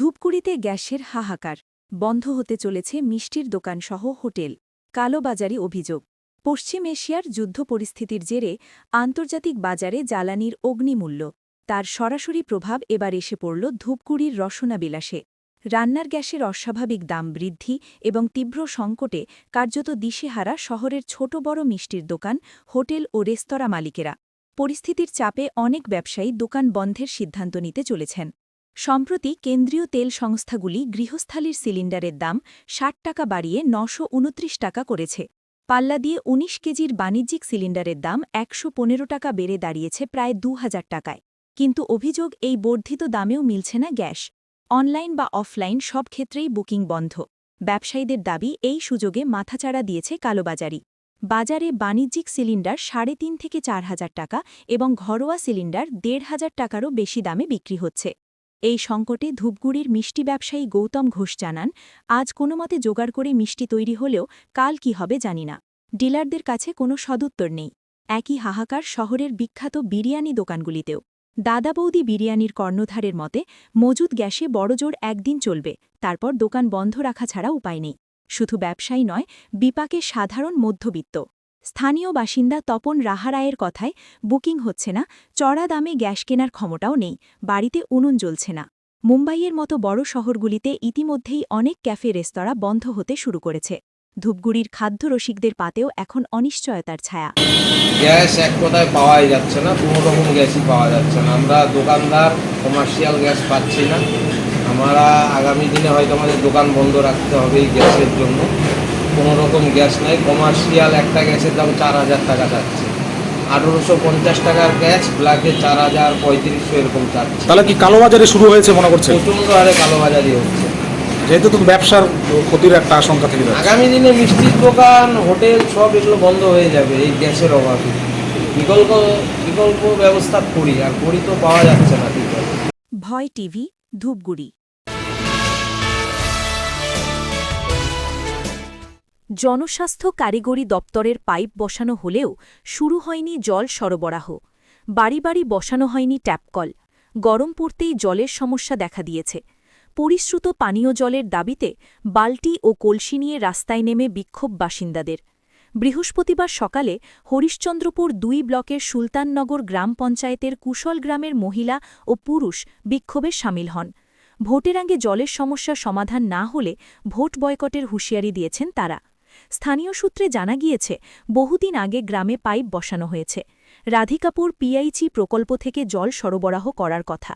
ধূপগুড়িতে গ্যাসের হাহাকার, বন্ধ হতে চলেছে মিষ্টির দোকানসহ হোটেল, কালোবাজারি অভিযোগ। পশ্চিম এশিয়ার যুদ্ধ পরিস্থিতির জেরে আন্তর্জাতিক বাজারে জ্বালানির অগ্নিমূল্য, তার সরাসরি প্রভাব এবার এসে পড়ল ধূপগুড়ির রসনাবিলাসে। রান্নার গ্যাসের অস্বাভাবিক দাম বৃদ্ধি এবং তীব্র সংকটে কার্যত দিশেহারা শহরের ছোট বড় মিষ্টির দোকান, হোটেল ও রেস্তোরাঁ মালিকেরা। পরিস্থিতির চাপে অনেক ব্যবসায়ী দোকান বন্ধের সিদ্ধান্ত নিতে চলেছেন। সম্প্রতি কেন্দ্রীয় তেল সংস্থাগুলি গৃহস্থালির সিলিন্ডারের দাম ৬০ টাকা বাড়িয়ে ৯২৯ টাকা করেছে। পাল্লা দিয়ে ১৯ কেজির বাণিজ্যিক সিলিন্ডারের দাম ১১৫ টাকা বেড়ে দাঁড়িয়েছে প্রায় ২০০০ টাকায়। কিন্তু অভিযোগ, এই বর্ধিত দামেও মিলছে না গ্যাস। অনলাইন বা অফলাইন সব ক্ষেত্রেই বুকিং বন্ধ। ব্যবসায়ীদের দাবি, এই সুযোগে মাথাচাড়া দিয়েছে কালোবাজারি। বাজারে বাণিজ্যিক সিলিন্ডার ৩.৫ থেকে ৪,০০০ টাকা এবং ঘরোয়া সিলিন্ডার ১,৫০০ টাকারও বেশি দামে বিক্রি হচ্ছে। এই সংকটে ধূপগুড়ির মিষ্টি ব্যবসায়ী গৌতম ঘোষ জানান, আজ কোনোমতে জোগাড় করে মিষ্টি তৈরি হলেও কাল কি হবে জানি না। ডিলারদের কাছে কোনো সদুত্তর নেই। একই হাহাকার শহরের বিখ্যাত বিরিয়ানি দোকানগুলিতেও। দাদা বৌদি বিরিয়ানির কর্ণধারের মতে, মজুদ গ্যাসে বড়জোর একদিন চলবে, তারপর দোকান বন্ধ রাখা ছাড়া উপায় নেই। শুধু ব্যবসায়ী নয়, বিপাকে সাধারণ মধ্যবিত্ত। স্থানীয় বাসিন্দা তপন রাহারায়ের কথায়, বুকিং হচ্ছে না, চড়া দামে গ্যাস কেনার ক্ষমতাও নেই, বাড়িতে উনুন জ্বলছে না। মুম্বাইয়ের মতো বড় শহরগুলিতে ইতিমধ্যেই অনেক ক্যাফে রেস্তোরাঁ বন্ধ হতে শুরু করেছে। ধূপগুড়ির খাদ্যরসিকদের পাতেও এখন অনিশ্চয়তার ছায়া। গ্যাস এক কথায় পাওয়াই যাচ্ছে না, কোনো রকম গ্যাসই পাওয়া যাচ্ছে না। আমরা দোকানদার কমার্শিয়াল গ্যাস পাচ্ছি না। আমরা আগামী দিনে হয়তো আমাদের দোকান বন্ধ রাখতে হবে এই গ্যাসের জন্য। কোনো রকম গ্যাস নাই। কমার্শিয়াল একটা গ্যাসের দাম ৪,০০০ টাকা যাচ্ছে। ১৮৫০ টাকার গ্যাস ব্ল্যাকে ৪,০০০, ৩৫০০ এরকম চাচ্ছে। তাহলে কি কালোবাজারি শুরু হয়েছে মনে করছে? প্রচণ্ড হারে কালোবাজারি হচ্ছে, যেহেতু তো ব্যবসার ক্ষতির একটা আশঙ্কা থেকে যাচ্ছে। আগামী দিনে মিষ্টির দোকান, হোটেল সব এগুলো বন্ধ হয়ে যাবে এই গ্যাসের অভাবে। বিকল্প ব্যবস্থা করি, আর করি তো পাওয়া যাচ্ছে না ঠিক আছে। ভয় টিভি, ধূপগুড়ি। জনস্বাস্থ্য কারিগরি দপ্তরের পাইপ বসানো হলেও শুরু হয়নি জল সরবরাহ। বাড়ি বাড়ি বসানো হয়নি ট্যাপকল। গরম পড়তেই জলের সমস্যা দেখা দিয়েছে। পরিশ্রুত পানীয় জলের দাবিতে বালতি ও কলসি নিয়ে রাস্তায় নেমে বিক্ষোভ বাসিন্দাদের। বৃহস্পতিবার সকালে হরিশ্চন্দ্রপুর ২ ব্লকের সুলতাননগর গ্রাম পঞ্চায়েতের কুশল গ্রামের মহিলা ও পুরুষ বিক্ষোভে সামিল হন। ভোটের আগে জলের সমস্যা সমাধান না হলে ভোট বয়কটের হুঁশিয়ারি দিয়েছেন তারা। স্থানীয় সূত্রে জানা গিয়েছে, বহুদিন আগে গ্রামে পাইপ বসানো হয়েছে। রাধিকাপুর পিআইচি প্রকল্প থেকে জল সরবরাহ করার কথা।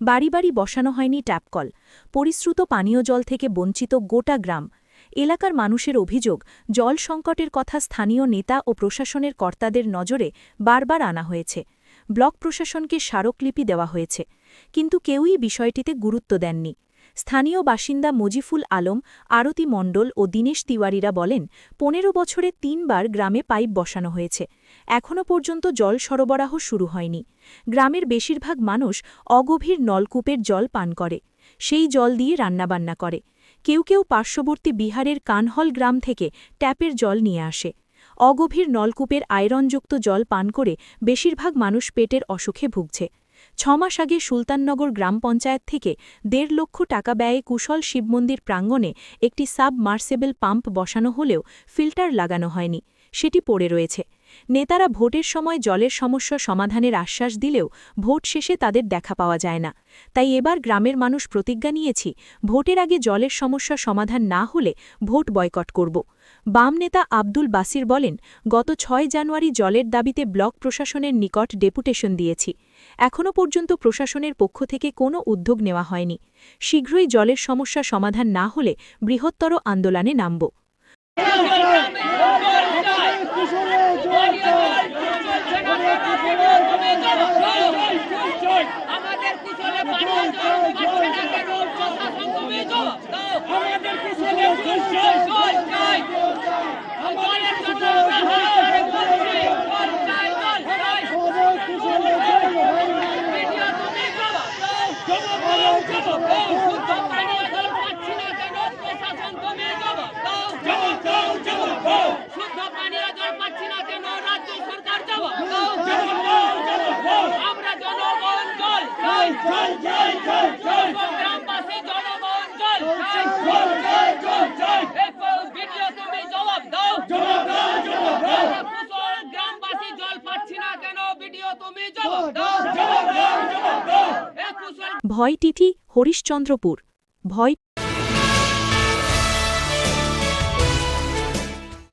বাড়ি বাড়ি বসানো হয়নি ট্যাপকল। পরিশ্রুত পানীয় জল থেকে বঞ্চিত গোটা গ্রাম। এলাকার মানুষের অভিযোগ, জল সংকটের কথা স্থানীয় নেতা ও প্রশাসনের কর্তাদের নজরে বারবার আনা হয়েছে। ব্লক প্রশাসনকে স্মারকলিপি দেওয়া হয়েছে, কিন্তু কেউই বিষয়টিতে গুরুত্ব দেননি। স্থানীয় বাসিন্দা মজিফুল আলম, আরতি মণ্ডল ও দীনেশ তিওয়ারিরা বলেন, ১৫ বছরে ৩ বার গ্রামে পাইপ বসানো হয়েছে, এখনও পর্যন্ত জল সরবরাহ শুরু হয়নি। গ্রামের বেশিরভাগ মানুষ অগভীর নলকূপের জল পান করে, সেই জল দিয়ে রান্নাবান্না করে। কেউ কেউ পার্শ্ববর্তী বিহারের কানহল গ্রাম থেকে ট্যাপের জল নিয়ে আসে। অগভীর নলকূপের আয়রনযুক্ত জল পান করে বেশিরভাগ মানুষ পেটের অসুখে ভুগছে। ৬ মাস আগে সুলতাননগর গ্রাম পঞ্চায়েত থেকে ১.৫ লক্ষ টাকা ব্যয়ে কুশল শিবমন্দির প্রাঙ্গণে একটি সাবমার্সেবল পাম্প বসানো হলেও ফিল্টার লাগানো হয়নি, সেটি পড়ে রয়েছে। নেতারা ভোটের সময় জলের সমস্যা সমাধানের আশ্বাস দিলেও ভোট শেষে তাদের দেখা পাওয়া যায় না। তাই এবার গ্রামের মানুষ প্রতিজ্ঞা নিয়েছি, ভোটের আগে জলের সমস্যা সমাধান না হলে ভোট বয়কট করব। বাম নেতা আব্দুল বাসির বলেন, গত ৬ জানুয়ারি জলের দাবিতে ব্লক প্রশাসনের নিকট ডেপুটেশন দিয়েছি। এখনও পর্যন্ত প্রশাসনের পক্ষ থেকে কোনো উদ্যোগ নেওয়া হয়নি। শীঘ্রই জলের সমস্যা সমাধান না হলে বৃহত্তর আন্দোলনে নামব। আমরা জনগণ জয় জয় জয় জয় জয় জয় গ্রামবাসী জনগণ ভয় টিটি হরিশ্চন্দ্রপুর ভয়